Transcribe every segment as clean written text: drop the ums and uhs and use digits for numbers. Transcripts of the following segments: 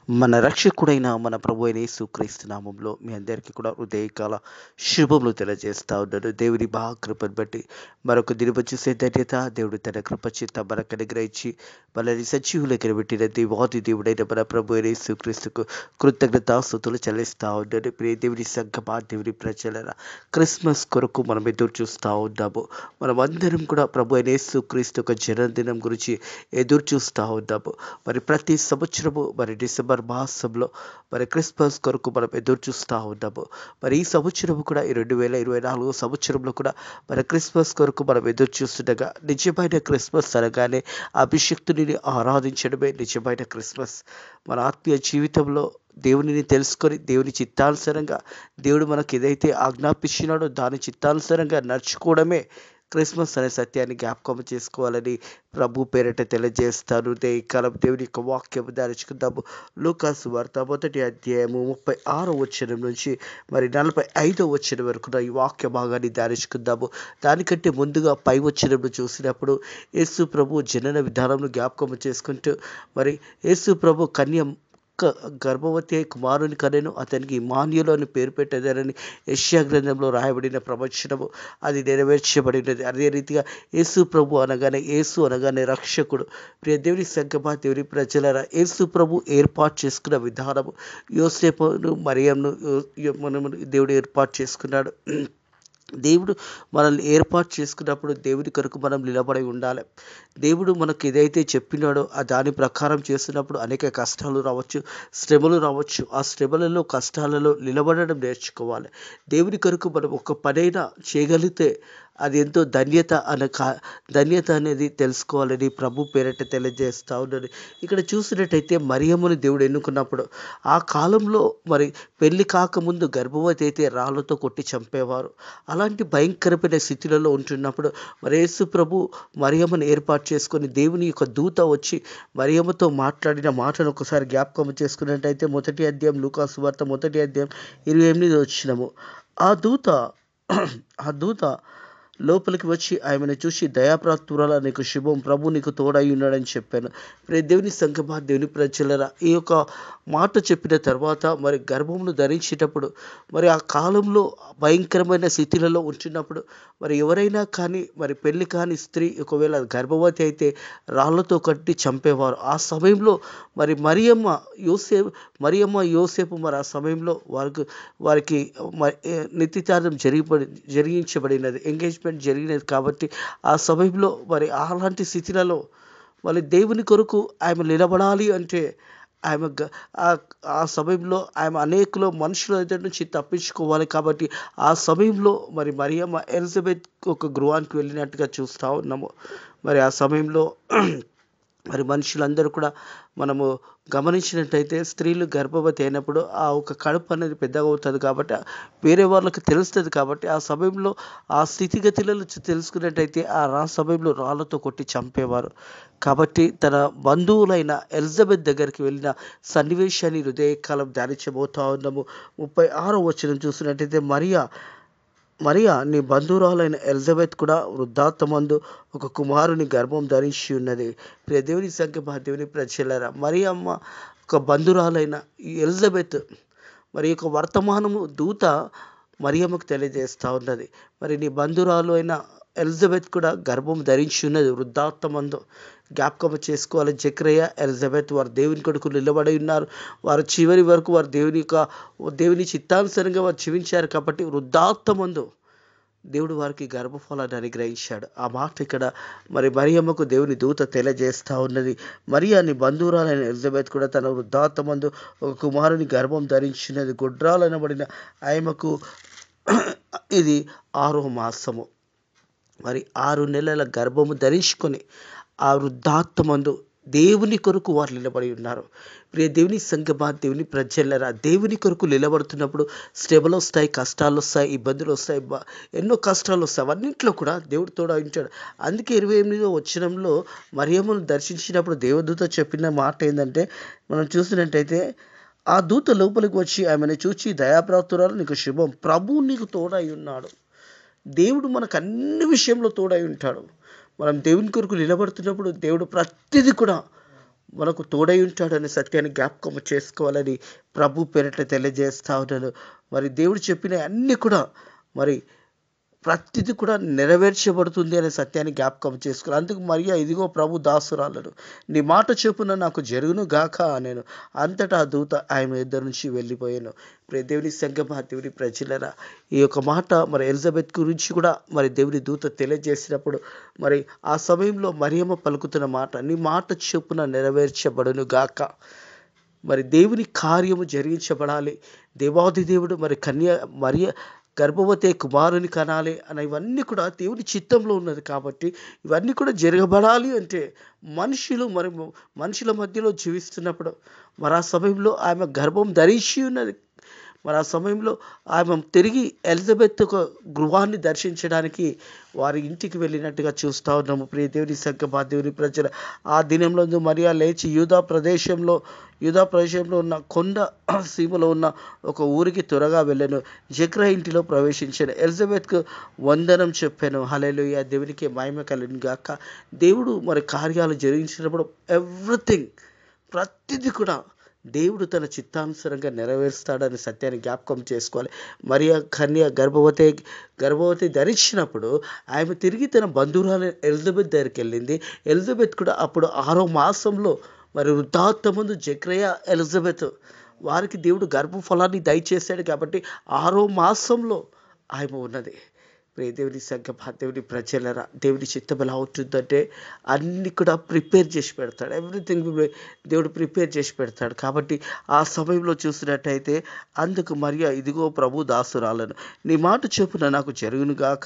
మన రక్షకుడైన మన ప్రభు అయిన యేసుక్రీస్తు నామంలో మీ అందరికీ కూడా ఉదయకాల శుభములు తెలియజేస్తా ఉన్నాడు. దేవుని కృపను బట్టి మరొక దినము చూసే ధన్యత దేవుడు తన కృప చేత మనకు అనుగ్రహించి మనల్ని సజీవులకి పెట్టిన దేవాది దేవుడైన మన ప్రభు అయిన యేసుక్రీస్తుకు కృతజ్ఞతాస్తుతులు చెల్లిస్తా ఉన్నాడు. ప్రియ దేవుని సంగమా, దేవుని ప్రజల క్రిస్మస్ కొరకు మనం ఎదురు చూస్తూ ఉన్నాము. మనం అందరం కూడా ప్రభు అయిన యేసుక్రీస్తు యొక్క జన్మదినం గురించి ఎదురు చూస్తూ ఉన్నాము. మరి ప్రతి సంవత్సరము మరి డిసెంబర్ మాసంలో మరి క్రిస్మస్ కొరకు మనం ఎదురు చూస్తూ ఉన్నాము. మరి ఈ సంవత్సరం కూడా ఈ 2024 సంవత్సరంలో కూడా మరి క్రిస్మస్ కొరకు మనం ఎదురు చూస్తుండగా నిజమైన క్రిస్మస్ అనగానే అభిషక్తుని ఆరాధించడమే నిజమైన క్రిస్మస్. మన ఆత్మీయ జీవితంలో దేవునిని తెలుసుకొని దేవుని చిత్తానుసారంగా దేవుడు మనకు ఏదైతే ఆజ్ఞాపించినాడో దాని చిత్తానుసారంగా నడుచుకోవడమే క్రిస్మస్ అనే సత్యాన్ని జ్ఞాపకం చేసుకోవాలని ప్రభు పేరిట తెలియజేస్తాను. ఈ కాలం దేవుని యొక్క వాక్యం ధ్యానించుకుందాము. లూకాసు వార్త 1వ అధ్యాయము 36వ వచనం నుంచి మరి 45వ వచనం వరకు ఈ వాక్య భాగాన్ని ధ్యానించుకుందాము. దానికంటే ముందుగా పై వచనంలో చూసినప్పుడు యేసు ప్రభు జనన విధానంలో జ్ఞాపకం చేసుకుంటూ మరి యేసు ప్రభు గర్భవతి కుమారుని కనెను, అతనికి ఇమ్మానుయేలు అని పేరు పెట్టేదారని యెషయా గ్రంథంలో రాయబడిన ప్రవచనము అది నెరవేర్చబడినది. అదే రీతిగా యేసు ప్రభు అనగానే రక్షకుడు. ప్రియ దేవుని సంగమా, దేవుని ప్రజలారా, యేసు ప్రభు ఏర్పాటు చేసుకున్న విధానము యోసేపును మరియంను దేవుడు ఏర్పాటు చేసుకున్నాడు. దేవుడు మనల్ని ఏర్పాటు చేసుకున్నప్పుడు దేవుని కొరకు మనం నిలబడి ఉండాలి. దేవుడు మనకు ఏదైతే చెప్పినాడో దాని ప్రకారం చేస్తున్నప్పుడు అనేక కష్టాలు రావచ్చు, శ్రమలు రావచ్చు. ఆ శ్రమలలో కష్టాలలో నిలబడడం నేర్చుకోవాలి. దేవుని కొరకు మనం ఒక పనైనా చేయగలిగితే అది ఎంతో ధన్యత అనేది తెలుసుకోవాలని ప్రభు పేరిట తెలియజేస్తూ ఉన్నది. ఇక్కడ చూసినట్టయితే మరియమ్మని దేవుడు ఎన్నుకున్నప్పుడు ఆ కాలంలో మరి పెళ్లి కాకముందు గర్భవతి అయితే రాళ్లతో కొట్టి చంపేవారు. అలాంటి భయంకరమైన స్థితిలలో ఉంటున్నప్పుడు మరి యేసు ప్రభు మరియమ్మను ఏర్పాటు చేసుకొని దేవుని యొక్క దూత వచ్చి మరియమ్మతో మాట్లాడిన మాటను ఒకసారి జ్ఞాపకం చేసుకున్నట్టయితే 1వ అధ్యాయం లూకాసు వార్త 1వ అధ్యాయం 28వ వచనము. ఆ దూత లోపలికి వచ్చి ఆమెను చూసి, దయాప్రాప్తురాలా, నీకు శుభం, ప్రభు నీకు తోడై ఉన్నాడని చెప్పాను. దేవుని సంగమా, దేవుని ప్రజలరా, ఈ యొక్క మాట చెప్పిన తర్వాత మరి గర్భమును ధరించేటప్పుడు మరి ఆ కాలంలో భయంకరమైన స్థితిలలో ఉంటున్నప్పుడు మరి ఎవరైనా కానీ మరి పెళ్లి కాని స్త్రీ ఒకవేళ గర్భవతి అయితే రాళ్లతో కట్టి చంపేవారు. ఆ సమయంలో మరి మరియమ్మ యోసేపు మరి ఆ సమయంలో వారికి నిశ్చితార్థం జరిగించబడినది, ఎంగేజ్మెంట్ జరిగినది. కాబట్టి ఆ సమయంలో మరి అలాంటి స్థితిలలో మరి దేవుని కొరకు ఆమె నిలబడాలి అంటే ఆ సమయంలో ఆమె అనేకులు మనుషుల దగ్గర నుంచి తప్పించుకోవాలి. కాబట్టి ఆ సమయంలో మరి మరియమ్మ ఎలిజబెత్ ఒక గృహానికి వెళ్ళినట్టుగా చూస్తూ ఉన్నాము. మరి ఆ సమయంలో మరి మనుషులందరూ కూడా మనము గమనించినట్టయితే స్త్రీలు గర్భవతి అయినప్పుడు ఆ ఒక కడుపు అనేది పెద్దగా అవుతుంది కాబట్టి వేరే వాళ్ళకి తెలుస్తుంది. కాబట్టి ఆ సమయంలో ఆ స్థితిగతులను తెలుసుకున్నట్టయితే ఆ సమయంలో రాళ్లతో కొట్టి చంపేవారు. కాబట్టి తన బంధువులైన ఎలిజబెత్ దగ్గరికి వెళ్ళిన సన్నివేశాన్ని హృదయకాలం ధ్యానించబోతా ఉన్నాము. 36వ వచనం చూసినట్టయితే మరియా నీ బంధువురాలైన ఎలిజబెత్ కూడా వృద్ధాప్తమందు ఒక కుమారుని గర్భం ధరించి ఉన్నది. ప్రియ దేవుని సంగమా, దేవుని ప్రజలారా, మరియమ్మ ఒక బంధురాలైన ఎలిజబెత్ మరి యొక్క వర్తమానము దూత మరియమ్మకు తెలియజేస్తూ ఉన్నది. మరి నీ బంధురాలు అయిన ఎలిజబెత్ కూడా గర్భం ధరించి ఉన్నది వృద్ధాప్తమందు. జ్ఞాపకం చేసుకోవాలి. జకరియా, ఎలిజబెత్ వారు దేవుని కొరకు నిలబడి ఉన్నారు. వారు చివరి వరకు వారు దేవుని చిత్తానుసారంగా వారు జీవించారు. కాబట్టి వృద్ధాప్తమందు దేవుడు వారికి గర్భఫలాన్ని అనుగ్రహించాడు. ఆ మాట ఇక్కడ మరి మరియమ్మకు దేవుని దూత తెలియజేస్తూ ఉన్నది. మరియా నీ బంధువురాలైన ఎలిజబెత్ కూడా తన వృద్ధాప్తమందు ఒక కుమారుని గర్భం ధరించినది. గుడ్రాలనబడిన ఆయమకు ఇది 6వ మాసము. మరి 6 నెలల గర్భము ధరించుకొని ఆ వృద్ధాప్తమందు దేవుని కొరకు వారు నిలబడి ఉన్నారు. ప్రియ దేవుని సంగమా, దేవుని ప్రజలరా, దేవుని కొరకు నిలబడుతున్నప్పుడు శ్రమలు వస్తాయి, కష్టాలు వస్తాయి, ఇబ్బందులు వస్తాయి, ఎన్నో కష్టాలు వస్తాయి. అవన్నింటిలో కూడా దేవుడు తోడు ఉంటాడు. అందుకే 28వ వచనంలో మరియమ్మను దర్శించినప్పుడు దేవదూత చెప్పిన మాట ఏంటంటే, మనం చూసినట్టయితే ఆ దూత లోపలికి వచ్చి ఆమెను చూచి, దయాప్రాప్తురాలు, నీకు శుభం, ప్రభు నీకు తోడై ఉన్నాడు. దేవుడు మనకు అన్ని విషయంలో తోడై ఉంటాడు. మనం దేవుని కొరకు నిలబడుతున్నప్పుడు దేవుడు ప్రతిదీ కూడా మనకు తోడై ఉంటాడనే సత్యాన్ని జ్ఞాపకం చేసుకోవాలని ప్రభు పేరిట తెలియజేస్తా ఉన్నాను. మరి దేవుడు చెప్పిన అన్నీ కూడా మరి ప్రతిది కూడా నెరవేర్చబడుతుంది అనే సత్యాన్ని జ్ఞాపకం చేసుకోవాలి. అందుకు మరియా ఇదిగో ప్రభు దాసురాలను, నీ మాట చొప్పున నాకు జరుగును గాక నేను. అంతటా ఆ దూత ఆమె ఇద్దరు నుంచి వెళ్ళిపోయాను. దేవుని సంగమా, దేవుని ప్రజలరా, ఈ యొక్క మాట మరి ఎలిజబెత్ గురించి కూడా మరి దేవుని దూత తెలియజేసినప్పుడు మరి ఆ సమయంలో మరియమ్మ పలుకుతున్న మాట, నీ మాట చొప్పున నెరవేర్చబడును గాక. మరి దేవుని కార్యము జరిగించబడాలి. దేవాది దేవుడు మరి మరియ గర్భవతి కుమారుని కనాలి అని ఇవన్నీ కూడా దేవుని చిత్తంలో ఉన్నది. కాబట్టి ఇవన్నీ కూడా జరగబడాలి అంటే మనుషుల మధ్యలో జీవిస్తున్నప్పుడు మరి ఆ సమయంలో ఆమె గర్భం ధరించి ఉన్నది. మరి ఆ సమయంలో ఆమె తిరిగి ఎలిజబెత్ ఒక గృహాన్ని దర్శించడానికి వారి ఇంటికి వెళ్ళినట్టుగా చూస్తూ ఉన్నాము. ప్రియ దేవుని సంగమా, దేవుని ప్రజల, ఆ దినంలో మరియా లేచి యూదా ప్రదేశంలో ఉన్న కొండ సీమలో ఉన్న ఒక ఊరికి త్వరగా వెళ్ళాను. జక్రయా ఇంటిలో ప్రవేశించాను. ఎలిజబెత్కు వందనం చెప్పాను. హల్లెలూయా, దేవునికి మహిమ కలుగును గాక. దేవుడు మరి కార్యాలు జరిగించినప్పుడు ప్రతిదీ కూడా దేవుడు తన చిత్తానుసారంగా నెరవేరుస్తాడని సత్యాన్ని జ్ఞాపకం చేసుకోవాలి. మరియా కన్య గర్భవతి ధరించినప్పుడు ఆమె తిరిగి తన బంధువురాలు ఎలిజబెత్ దగ్గరికి వెళ్ళింది. ఎలిజబెత్ కూడా అప్పుడు 6వ మాసంలో మరి వృద్ధాప్యమందు జక్రయా ఎలిజబెత్ వారికి దేవుడు గర్భఫలాన్ని దయచేశాడు. కాబట్టి 6వ మాసంలో ఆమె ఉన్నది. దేవుని సంగమా, దేవుని ప్రజలరా, దేవుని చిత్తం ఎలా అవుతుందంటే అన్ని కూడా ప్రిపేర్ చేసి పెడతాడు. ఎవ్రీథింగ్ దేవుడు ప్రిపేర్ చేసి పెడతాడు. కాబట్టి ఆ సమయంలో చూసినట్టయితే అందుకు మరియా ఇదిగో ప్రభు దాసురాలను, నీ మాట చొప్పున నాకు జరుగును గాక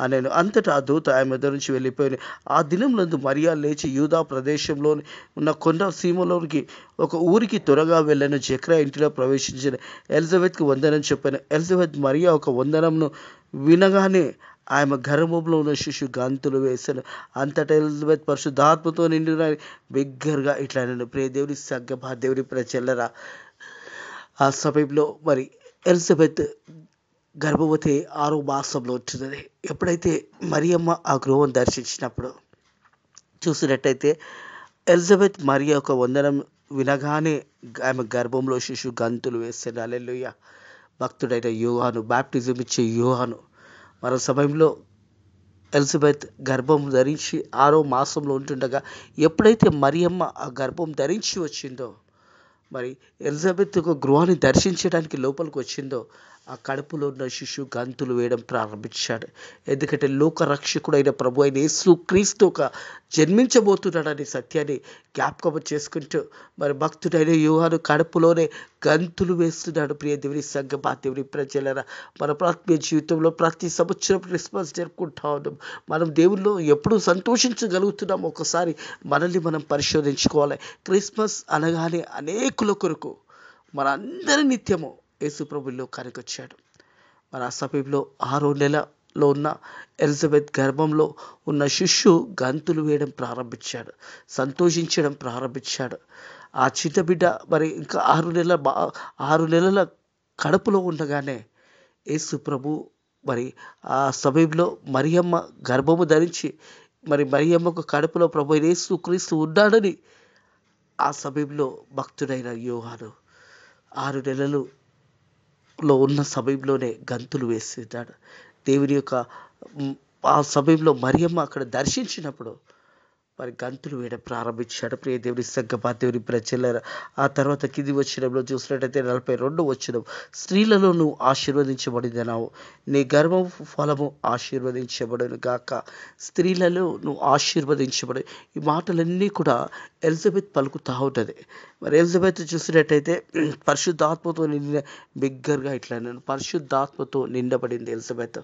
అనేను. అంతటా ఆ దూత ఆమె ఎదురు నుంచి వెళ్ళిపోయాను. ఆ దినంలో మరియా లేచి యూదా ప్రదేశంలో ఉన్న కొండ సీమలోనికి ఒక ఊరికి త్వరగా వెళ్ళాను. జక్రయా ఇంటిలో ప్రవేశించిన ఎలిజబెత్కు వందనం చెప్పాను. ఎలిజబెత్ మరియా ఒక వందనంను వినగానే ఆమె గర్భంలో ఉన్న శిశు గంతులు వేశాను. అంతటా ఎలిజబెత్ పరిశుద్ధాత్మతో నిండిన బిగ్గరగా ఇట్లా నేను. ప్రియ దేవుని సంగమా, దేవుని ప్రజలరా, ఆ సమయంలో మరి ఎలిజబెత్ గర్భవతి 6వ మాసంలో ఉంటున్నది. ఎప్పుడైతే మరియమ్మ ఆ గృహం దర్శించినప్పుడు చూసినట్టయితే ఎలిజబెత్ మరియా ఒక వందనం వినగానే ఆమె గర్భంలో శిశు గంతులు వేశాను. హల్లెలూయా. భక్తుడైన యోహాను, బాప్టిజం ఇచ్చే యోహాను మరో సమయంలో ఎలిజబెత్ గర్భం ధరించి 6వ మాసంలో ఉంటుండగా ఎప్పుడైతే మరియమ్మ ఆ గర్భం ధరించి వచ్చిందో మరి ఎలిజబెత్ ఒక గృహాన్ని దర్శించడానికి లోపలికి వచ్చిందో ఆ కడుపులో ఉన్న శిశువు గంతులు వేయడం ప్రారంభించాడు. ఎందుకంటే లోకరక్షకుడైన ప్రభు అయిన యేసుక్రీస్తు ఒక జన్మించబోతున్నాడనే సత్యాన్ని జ్ఞాపకం చేసుకుంటూ మరి భక్తుడైన యోహాను కడుపులోనే గంతులు వేస్తున్నాడు. ప్రియ దేవుని సంగమా, దేవుని ప్రజలరా, మన ఆత్మీయ జీవితంలో ప్రతి సంవత్సరం క్రిస్మస్ జరుపుకుంటా ఉన్నాం. మనం దేవుల్లో ఎప్పుడు సంతోషించగలుగుతున్నాం? ఒకసారి మనల్ని మనం పరిశోధించుకోవాలి. క్రిస్మస్ అనగానే అనేకుల కొరకు మనందరి నిత్యము యేసు ప్రభు లోకానికి వచ్చాడు. మరి ఆ సమయంలో 6వ నెలలో ఉన్న ఎలిజబెత్ గర్భంలో ఉన్న శిశువు గంతులు వేయడం ప్రారంభించాడు, సంతోషించడం ప్రారంభించాడు. ఆ చిన్న బిడ్డ మరి ఇంకా 6 నెలల కడుపులో ఉండగానే యేసు ప్రభు మరి ఆ సమయంలో మరియమ్మ గర్భము ధరించి మరి మరియమ్మకు కడుపులో ప్రభు యేసుక్రీస్తు ఉన్నాడని ఆ సమయంలో భక్తుడైన యోహాను 6 నెలలలో ఉన్న సమయంలోనే గంతులు వేస్తున్నాడు. దేవుని యొక్క ఆ సమయంలో మరియమ్మ అక్కడ దర్శించినప్పుడు మరి గంతులు వేయడం ప్రారంభించాడు. ప్రియ దేవుని సంగమా, దేవుని ప్రజలారా, ఆ తర్వాత కింది వచనంలో చూసినట్టయితే 42వ వచనం, స్త్రీలలో నువ్వు ఆశీర్వదించబడినవు, నీ గర్భం ఫలము ఆశీర్వదించబడును గాక. స్త్రీలలో నువ్వు ఆశీర్వదించబడి, ఈ మాటలన్నీ కూడా ఎలిజబెత్ పలుకుతా ఉంటుంది. మరి ఎలిజబెత్ చూసినట్టయితే పరిశుద్ధాత్మతో నిండిన బిగ్గరగా ఇట్లా నేను పరిశుద్ధాత్మతో నిండబడింది ఎలిజబెత్.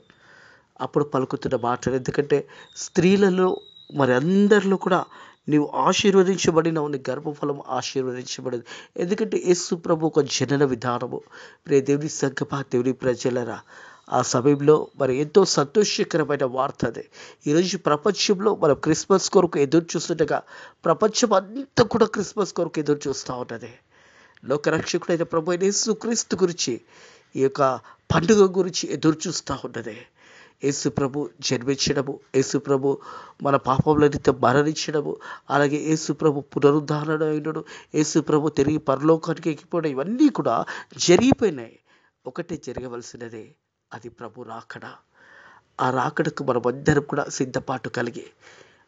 అప్పుడు పలుకుతున్న మాటలు, ఎందుకంటే స్త్రీలలో మరి అందరిలో కూడా నీవు ఆశీర్వదించబడినవు, నీ గర్భఫలం ఆశీర్వదించబడింది. ఎందుకంటే యేసు ప్రభు ఒక జనన విధానము. ప్రియ దేవుని సంగమా, దేవుని ప్రజలరా, ఆ సమయంలో మరి ఎంతో సంతోషకరమైన వార్త అది. ఈరోజు ప్రపంచంలో మనం క్రిస్మస్ కొరకు ఎదురు చూస్తుండగా ప్రపంచం అంతా కూడా క్రిస్మస్ కొరకు ఎదురు చూస్తూ ఉన్నది. లోకరక్షకుడైన ప్రభు అయిన యేసుక్రీస్తు గురించి, ఈ యొక్క పండుగ గురించి ఎదురు చూస్తూ ఉన్నది. యేసు ప్రభు జన్మించడము, యేసు ప్రభు మన పాపముల నిమిత్తం మరణించడము, అలాగే యేసు ప్రభు పునరుద్ధరణ అయినడు, యేసు ప్రభు తిరిగి పరలోకానికి ఎక్కిపోవడం, ఇవన్నీ కూడా జరిగిపోయినాయి. ఒకటే జరగవలసినదే, అది ప్రభు రాకడ. ఆ రాకడకు మనమందరం కూడా సిద్ధపాటు కలిగి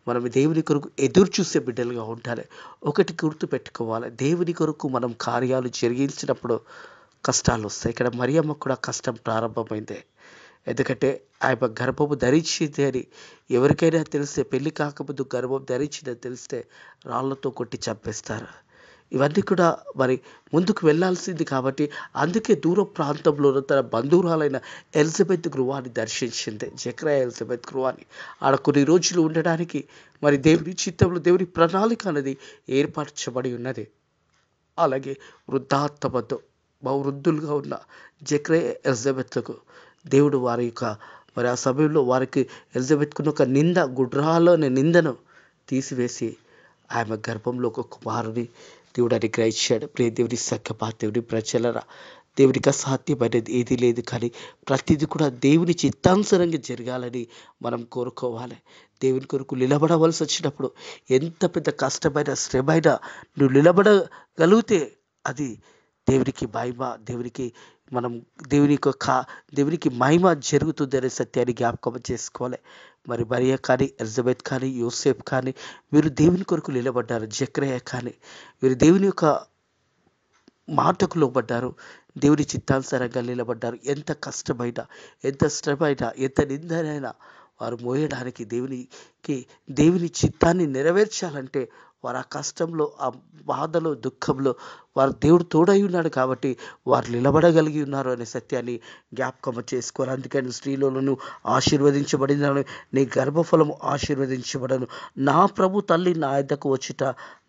మనం దేవుని కొరకు ఎదురు చూసే బిడ్డలుగా ఉండాలి. ఒకటి గుర్తు పెట్టుకోవాలి, దేవుని కొరకు మనం కార్యాలు జరిగించినప్పుడు కష్టాలు వస్తాయి. ఇక్కడ మరియమ్మ కూడా కష్టం ప్రారంభమైంది. ఎందుకంటే ఆమె గర్భము ధరించింది అని ఎవరికైనా తెలిస్తే, పెళ్లి కాకముందు గర్భం ధరించిందని తెలిస్తే రాళ్లతో కొట్టి చంపేస్తారు. ఇవన్నీ కూడా మరి ముందుకు వెళ్ళాల్సింది కాబట్టి అందుకే దూర ప్రాంతంలో తన బంధువురాలైన ఎలిజబెత్ గృహాన్ని దర్శించింది. జకరియా ఎలిజబెత్ గృహాన్ని ఆడ కొన్ని రోజులు ఉండడానికి మరి దేవుని చిత్తంలో దేవుని ప్రణాళిక అనేది ఏర్పరచబడి ఉన్నది. అలాగే వృద్ధాత్మతో వృద్ధులుగా ఉన్న జకరియా ఎలిజబెత్లకు దేవుడు వారి యొక్క మరి ఆ సమయంలో వారికి ఎలిజబెత్కున్న ఒక గుడ్రాలోని నిందను తీసివేసి ఆమె గర్భంలో ఒక కుమారుని దేవుడు అనుగ్రహించాడు. ప్రియ దేవుని సఖ్యపా దేవుని ప్రజలరా, దేవునికి అసాధ్యమైనది ఏది లేదు. కానీ ప్రతిదీ కూడా దేవుని చిత్తానుసారంగా జరగాలని మనం కోరుకోవాలి. దేవుని కొరకు నిలబడవలసి వచ్చినప్పుడు ఎంత పెద్ద కష్టమైన శ్రమైనా నువ్వు నిలబడగలిగితే అది దేవునికి మహిమ, దేవునికి మహిమ జరుగుతుంది అనే సత్యాన్ని జ్ఞాపకం చేసుకోవాలి. మరి మరియా కానీ, ఎలిజబెత్ కానీ, యోసేఫ్ కానీ వీరు దేవుని కొరకు నిలబడ్డారు. జకరియా కానీ వీరు దేవుని యొక్క మాటకు లోబడ్డారు, దేవుని చిత్తానుసారంగా నిలబడ్డారు. ఎంత కష్టమైనా, ఎంత శ్రమైనా, ఎంత నిందనైనా వారు మోయడానికి దేవుని చిత్తాన్ని నెరవేర్చాలంటే వారు ఆ కష్టంలో, ఆ బాధలో, దుఃఖంలో వారు దేవుడు తోడై ఉన్నాడు కాబట్టి వారు నిలబడగలిగి ఉన్నారు అనే సత్యాన్ని జ్ఞాపకం చేసుకోవాలి. అందుకని స్త్రీలను ఆశీర్వదించబడినను, నీ గర్భఫలము ఆశీర్వదించబడను, నా ప్రభు తల్లి నా యొద్దకు వచ్చుట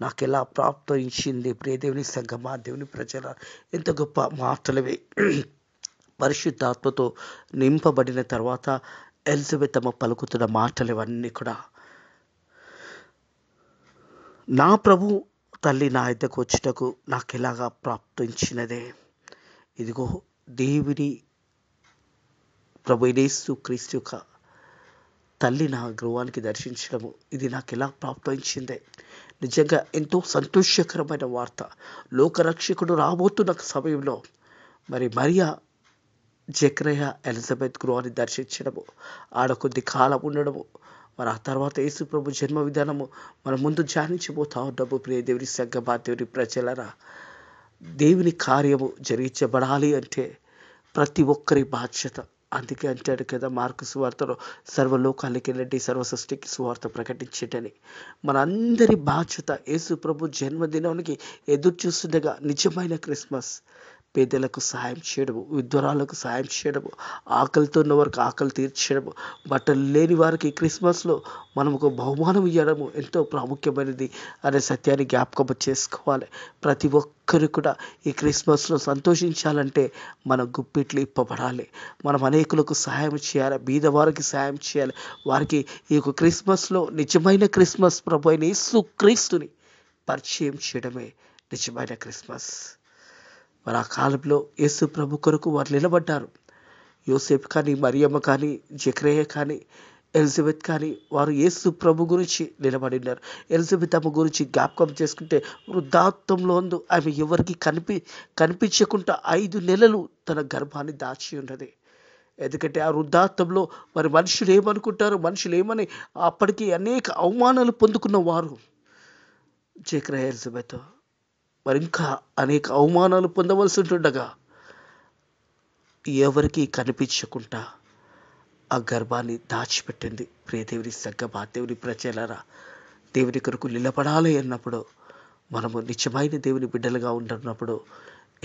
నాకు ఎలా ప్రాప్తించింది. ప్రియ దేవుని సంగమా, దేవుని ప్రజల, ఎంత గొప్ప మాటలవి. పరిశుద్ధాత్మతో నింపబడిన తర్వాత ఎలిజబెత్ అమ్మ పలుకుతున్న మాటలు ఇవన్నీ కూడా, నా ప్రభు తల్లి నా యొద్దకు వచ్చుటకు నాకు ఎలాగా ప్రాప్తించినదే. ఇదిగో దేవుని ప్రభు యేసు క్రీస్తు యొక్క తల్లి నా గృహానికి దర్శించడము, ఇది నాకు ఎలా ప్రాప్తించిందే. నిజంగా ఎంతో సంతోషకరమైన వార్త. లోకరక్షకుడు రాబోతున్న సమయంలో మరి మరియా జకరియా ఎలిజబెత్ గృహాన్ని దర్శించడము, ఆడ కొద్ది కాలం ఉండడము, మరి ఆ తర్వాత యేసు ప్రభు జన్మ విధానము మనం ముందు ధ్యానించబోతా ఉన్నాము. ప్రియ దేవుని సంగమా, దేవుని ప్రజలరా, దేవుని కార్యము జరిగించబడాలి అంటే ప్రతి ఒక్కరి బాధ్యత. అందుకే అంటాడు కదా మార్కు సువార్తలో, సర్వలోకాలకి వెళ్ళండి, సర్వ సృష్టికి సువార్త ప్రకటించటని. మనందరి బాధ్యత. యేసు ప్రభు జన్మదినానికి ఎదురు చూస్తుండగా నిజమైన క్రిస్మస్ పేదలకు సహాయం చేయడము, విద్వరాలకు సహాయం చేయడము, ఆకలితో ఉన్న వారికి ఆకలి తీర్చడము, బట్టలు లేని వారికి క్రిస్మస్లో మనం ఒక బహుమానం ఇవ్వడము ఎంతో ప్రాముఖ్యమైనది అనే సత్యాన్ని జ్ఞాపకం చేసుకోవాలి. ప్రతి ఒక్కరు కూడా ఈ క్రిస్మస్లో సంతోషించాలంటే మన గుప్పిట్లు ఇప్పబడాలి. మనం అనేకులకు సహాయం చేయాలి, బీదవారికి సహాయం చేయాలి. వారికి ఈ యొక్క క్రిస్మస్లో నిజమైన క్రిస్మస్ ప్రభు అయిన యేసు క్రీస్తుని పరిచయం చేయడమే నిజమైన క్రిస్మస్. మరి ఆ కాలంలో యేసు ప్రభు కొరకు వారు నిలబడ్డారు. యోసేపు కానీ, మరియమ్మ కానీ, జకరియా కానీ, ఎలిజబెత్ కానీ వారు యేసు ప్రభు గురించి నిలబడి ఉన్నారు. ఎలిజబెత్ అమ్మ గురించి జ్ఞాపకం చేసుకుంటే వృద్ధాత్వంలో ఆమె ఎవరికి కనిపించకుండా 5 నెలలు తన గర్భాన్ని దాచి ఉన్నది. ఎందుకంటే ఆ వృద్ధాత్వంలో మరి మనుషులు ఏమనుకుంటారు, మనుషులు ఏమని అప్పటికి అనేక అవమానాలు పొందుకున్న వారు జకరియా ఎలిజబెత్ మరి ఇంకా అనేక అవమానాలు పొందవలసి ఉంటుండగా ఎవరికి కనిపించకుండా ఆ గర్భాన్ని దాచిపెట్టింది. ప్రియ దేవుని సంగమా, దేవుని ప్రజలరా, దేవుని కొరకు నిలబడాలి అన్నప్పుడు, మనము నిజమైన దేవుని బిడ్డలుగా ఉంటున్నప్పుడు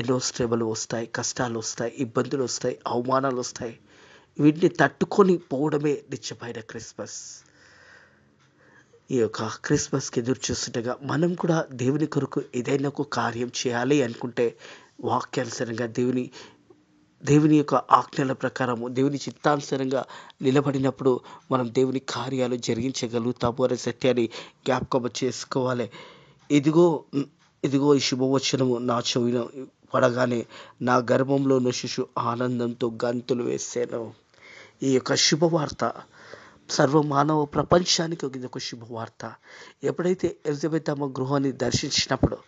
ఎన్నో శ్రమలు వస్తాయి, కష్టాలు వస్తాయి, ఇబ్బందులు వస్తాయి, అవమానాలు వస్తాయి. వీటిని తట్టుకొని పోవడమే నిజమైన క్రిస్మస్. ఈ యొక్క క్రిస్మస్కి ఎదురు చూస్తుండగా మనం కూడా దేవుని కొరకు ఏదైనా ఒక కార్యం చేయాలి అనుకుంటే వాక్యానుసారంగా దేవుని యొక్క ఆజ్ఞల ప్రకారము దేవుని చిత్తానుసారంగా నిలబడినప్పుడు మనం దేవుని కార్యాలు జరిగించగలుగుతాము అనే సత్యాన్ని జ్ఞాపకం చేసుకోవాలి. ఇదిగో ఈ శుభవచనము నా చెవిన పడగానే నా గర్భంలో శిశు ఆనందంతో గంతులు వేసాను. ఈ యొక్క శుభవార్త సర్వమానవ ప్రపంచానికి ఇది ఒక శుభవార్త. ఎప్పుడైతే ఎలిజబెత్ అమ్మ గృహాన్ని దర్శించినప్పుడు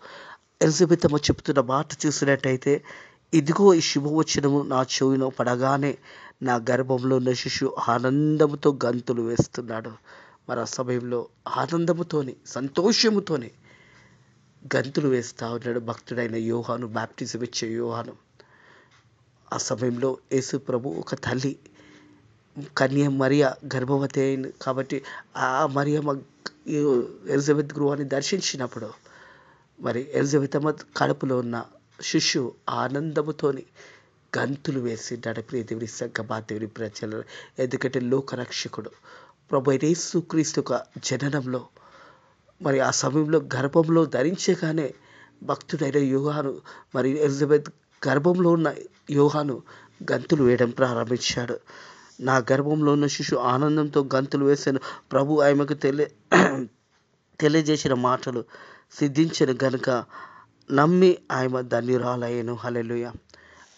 ఎలిజబెత్ అమ్మ చెప్తున్న మాట చూసినట్టయితే, ఇదిగో ఈ శుభవచనము నా చెవిలో పడగానే నా గర్భంలో ఉన్న శిశువు ఆనందముతో గంతులు వేస్తున్నాడు. మరి ఆ సమయంలో ఆనందముతోని సంతోషముతోని గంతులు వేస్తూ ఉన్నాడు భక్తుడైన యోహాను, బాప్టిజం ఇచ్చే యోహాను. ఆ సమయంలో యేసు ప్రభు ఒక తల్లి కన్య మరియ గర్భవతి అయింది కాబట్టి ఆ మరియమ్మ ఎలిజబెత్ గృహాన్ని దర్శించినప్పుడు మరి ఎలిజబెత్ అమ్మ కడుపులో ఉన్న శిశువు ఆనందముతోని గంతులు వేసింటాడు. ప్రియ దేవుని సంగమా, దేవుని ప్రజలు, ఎందుకంటే లోకరక్షకుడు ప్రభు యేసుక్రీస్తు యొక్క జననంలో మరి ఆ సమయంలో గర్భంలో ధరించగానే భక్తుడైన యోహాను మరి ఎలిజబెత్ గర్భంలో ఉన్న యోహాను గంతులు వేయడం ప్రారంభించాడు. నా గర్భంలో ఉన్న శిశువు ఆనందంతో గంతులు వేశాను. ప్రభు ఆమెకు తెలియజేసిన మాటలు సిద్ధించను గనుక నమ్మి ఆమె ధన్యురాలయ్యను. హల్లెలూయా.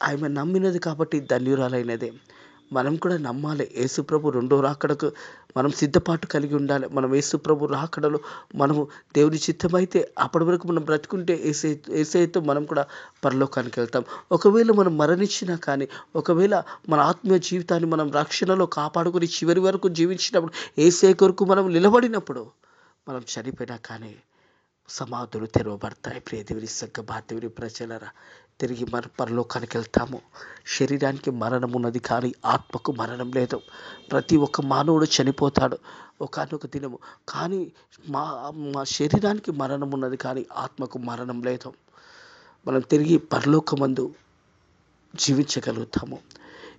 ఆమె నమ్మినది కాబట్టి ధన్యురాలైనదే. మనం కూడా నమ్మాలి. యేసుప్రభు రెండో రాకడకు మనం సిద్ధపాటు కలిగి ఉండాలి. మనం యేసుప్రభు రాకడలో మనము దేవుని చిత్తమైతే అప్పటి వరకు మనం బ్రతుకుంటే యేసయ్యతో మనం కూడా పరలోకానికి వెళ్తాం. ఒకవేళ మనం మరణించినా కానీ, ఒకవేళ మన ఆత్మీయ జీవితాన్ని మనం రక్షణలో కాపాడుకొని చివరి వరకు జీవించినప్పుడు, యేసయ్య కొరకు మనం నిలబడినప్పుడు, మనం చనిపోయినా కానీ సమాధులు తెరవబడతాయి. ప్రియ దేవుని సంగమా, దేవుని ప్రజలరా, తిరిగి మన పరలోకానికి వెళ్తాము. శరీరానికి మరణం ఉన్నది కానీ ఆత్మకు మరణం లేదు. ప్రతి ఒక్క మానవుడు చనిపోతాడు ఒకానొక దినము. కానీ మా శరీరానికి మరణం ఉన్నది కానీ ఆత్మకు మరణం లేదు. మనం తిరిగి పరలోకమందు జీవించగలుగుతాము.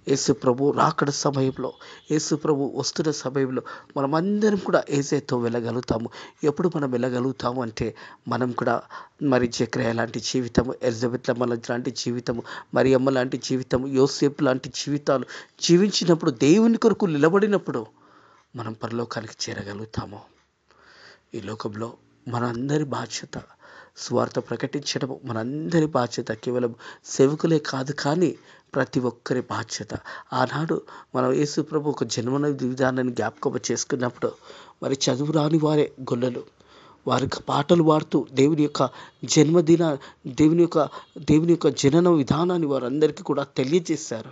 యేసు ప్రభు రాకడ సమయంలో, యేసు ప్రభు వస్తున్న సమయంలో మనమందరం కూడా యేసయ్యతో వెళ్ళగలుగుతాము. ఎప్పుడు మనం వెళ్ళగలుగుతాము అంటే, మనం కూడా మరి జకర్యా లాంటి జీవితము, ఎలిజబెత్ లాంటి జీవితము, మరియమ్మ లాంటి జీవితము, యోసేపు లాంటి జీవితాలు జీవించినప్పుడు, దేవుని కొరకు నిలబడినప్పుడు మనం పరలోకానికి చేరగలుగుతాము. ఈ లోకంలో మనందరి బాధ్యత సువార్త ప్రకటించడం మనందరి బాధ్యత. కేవలం సేవకులే కాదు కానీ ప్రతి ఒక్కరి బాధ్యత. ఆనాడు మనం యేసు ప్రభు ఒక జన్మన విధానాన్ని జ్ఞాపకం చేసుకున్నప్పుడు మరి చదువు రాని వారే గొల్లలు వారికి పాటలు పాడుతూ దేవుని యొక్క జన్మదిన దేవుని యొక్క జనన విధానాన్ని వారందరికీ కూడా తెలియజేశారు.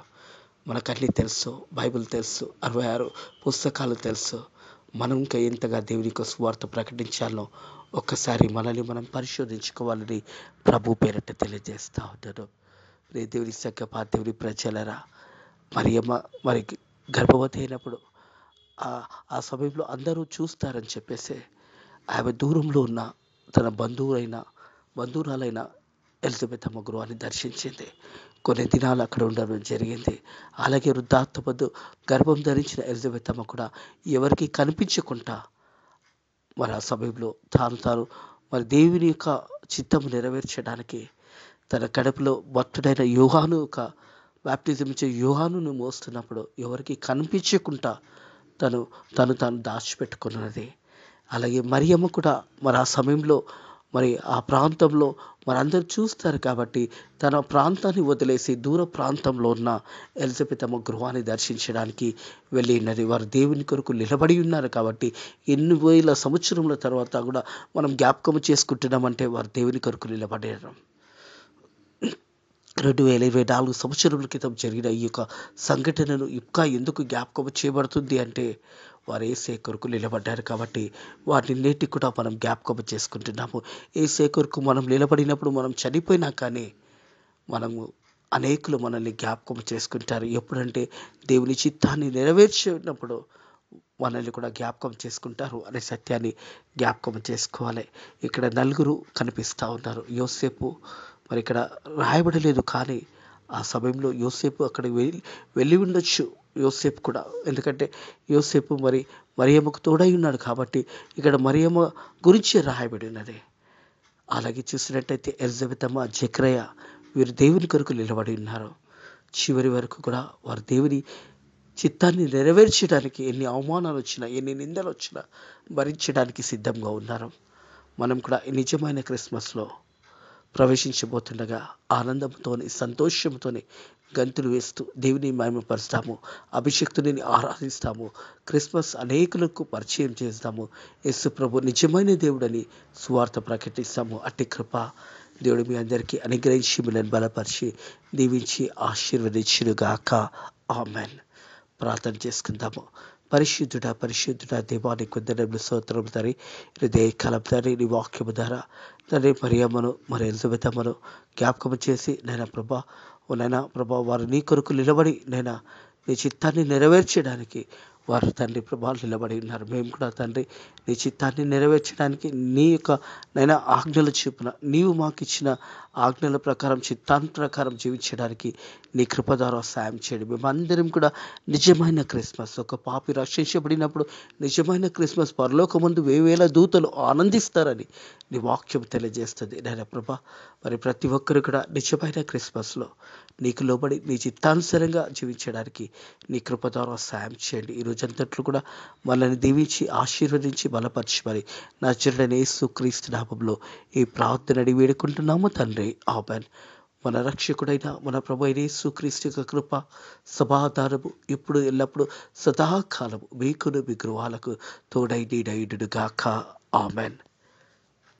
మనకన్నీ తెలుసు, బైబిల్ తెలుసు, 66 పుస్తకాలు తెలుసు. మనం ఇంకా ఎంతగా దేవుని యొక్క సువార్త ప్రకటించాలో ఒక్కసారి మనల్ని మనం పరిశోధించుకోవాలని ప్రభు పేరట తెలియజేస్తూ ఉంటాను. దేవుని సంగమా, దేవుని ప్రజలరా, మరియమ్మ మరి గర్భవతి అయినప్పుడు ఆ సమయంలో అందరూ చూస్తారని చెప్పేసి ఆమె దూరంలో ఉన్న తన బంధువురాలైన ఎలిజబెత్ అమ్మ గృహాన్ని దర్శించింది. కొన్ని దినాలు అక్కడ ఉండడం జరిగింది. అలాగే వృద్ధాప్యమందు గర్భం ధరించిన ఎలిజబెత్ అమ్మ కూడా ఎవరికి కనిపించకుండా మరి ఆ సమయంలో తాను మరి దేవుని యొక్క చిత్తము నెరవేర్చడానికి తన కడుపులో భక్తుడైన యోహాను యొక్క బాప్టిజం ఇచ్చే యోహానును మోస్తున్నప్పుడు ఎవరికి కనిపించకుండా తను దాచిపెట్టుకున్నది. అలాగే మరియమ్మ కూడా మరి ఆ సమయంలో మరి ఆ ప్రాంతంలో మరి అందరూ చూస్తారు కాబట్టి తన ప్రాంతాన్ని వదిలేసి దూర ప్రాంతంలో ఉన్న ఎలిజబెత్ అమ్మ గృహాన్ని దర్శించడానికి వెళ్ళినది. వారు దేవుని కొరకు నిలబడి ఉన్నారు కాబట్టి ఎన్ని వేల సంవత్సరముల తర్వాత కూడా మనం జ్ఞాపకం చేసుకుంటున్నామంటే వారు దేవుని కొరకు నిలబడారు. 2024 సంవత్సరముల క్రితం జరిగిన ఈ యొక్క సంఘటనను ఇంకా ఎందుకు జ్ఞాపకం చేయబడుతుంది అంటే వారు యేసయ్య కొరకు నిలబడ్డారు కాబట్టి వారిని నేటికి కూడా మనం జ్ఞాపకం చేసుకుంటున్నాము. యేసయ్య కొరకు మనం నిలబడినప్పుడు మనం చనిపోయినా కానీ మనము అనేకులు మనల్ని జ్ఞాపకం చేసుకుంటారు. ఎప్పుడంటే దేవుని చిత్తాన్ని నెరవేర్చినప్పుడు మనల్ని కూడా జ్ఞాపకం చేసుకుంటారు అనే సత్యాన్ని జ్ఞాపకం చేసుకోవాలి. ఇక్కడ నలుగురు కనిపిస్తూ ఉన్నారు. యోసేపు మరి ఇక్కడ రాయబడలేదు కానీ ఆ సమయంలో యోసేపు అక్కడికి వెళ్ళి ఉండొచ్చు. యోసేపు కూడా, ఎందుకంటే యోసేపు మరి మరియమ్మకు తోడై ఉన్నాడు కాబట్టి ఇక్కడ మరియమ్మ గురించి రాయబడి ఉన్నది. అలాగే చూసినట్టయితే ఎలిజబెత్ అమ్మ, జకర్యా వీరు దేవుని కొరకు నిలబడి ఉన్నారు. చివరి వరకు కూడా వారు దేవుని చిత్తాన్ని నెరవేర్చడానికి ఎన్ని అవమానాలు వచ్చినా, ఎన్ని నిందలు వచ్చినా భరించడానికి సిద్ధంగా ఉన్నారు. మనం కూడా ఈ నిజమైన క్రిస్మస్లో ప్రవేశించబోతుండగా ఆనందంతో, సంతోషంతో గంతులు వేస్తూ దేవుని మహిమపరుస్తాము. అభిషక్తుడిని ఆరాధిస్తాము. క్రిస్మస్ అనేకులకు పరిచయం చేస్తాము. యేసు ప్రభు నిజమైన దేవుడని సువార్త ప్రకటిస్తాము. అట్టి కృప దేవుడు మీ అందరికీ అనుగ్రహించి మిమ్మల్ని బలపరిచి దీవించి ఆశీర్వదించునుగాక. ఆమెన్. ప్రార్థన చేసుకుందాము. పరిశుద్ధుడ దేవానికి వందనములు, స్తోత్రములు తండ్రి. హృదయ కాలం తండ్రి, నీ వాక్యము ద్వారా తండ్రి మరియమ్మను మరి ఎలిజబెతమ్మను జ్ఞాపకము చేసి నైనా ప్రభా, ఓ నైనా ప్రభా, వారు నీ కొరకు నిలబడి నైనా నీ చిత్తాన్ని నెరవేర్చడానికి వారు తండ్రి ప్రభా నిలబడి ఉన్నారు. మేము కూడా తండ్రి నీ చిత్తాన్ని నెరవేర్చడానికి నీ యొక్క నైనా ఆజ్ఞల చొప్పున నీవు మాకు ఇచ్చిన ఆజ్ఞల ప్రకారం చిత్తాన్ని ప్రకారం జీవించడానికి నీ కృప ద్వారా సాయం చేయండి. మేమందరం కూడా నిజమైన క్రిస్మస్, ఒక పాపి రక్షించబడినప్పుడు నిజమైన క్రిస్మస్ పరలోకమందు వేవేల దూతలు ఆనందిస్తారని నీ వాక్యం తెలియజేస్తుంది. నాయన ప్రభా, మరి ప్రతి ఒక్కరు కూడా నిజమైన క్రిస్మస్లో నీకు లోబడి నీ చిత్తానుసారంగా జీవించడానికి నీ కృప ద్వారా సాయం చేయండి. ఈ రోజంతట్లో కూడా మనల్ని దీవించి ఆశీర్వదించి బలపరిచి మరి నజరుడైన యేసుక్రీస్తు నామములో ఈ ప్రార్థన అడిగి వేడుకుంటున్నాము తండ్రి. ఆమేన్. మన రక్షకుడైన మన ప్రభు అయిన యేసుక్రీస్తు యొక్క కృప సమాధానము ఇప్పుడు ఎల్లప్పుడు సదాకాలము మీకును మీ గృహాలకు తోడై నీడయుడుగాక. ఆమేన్.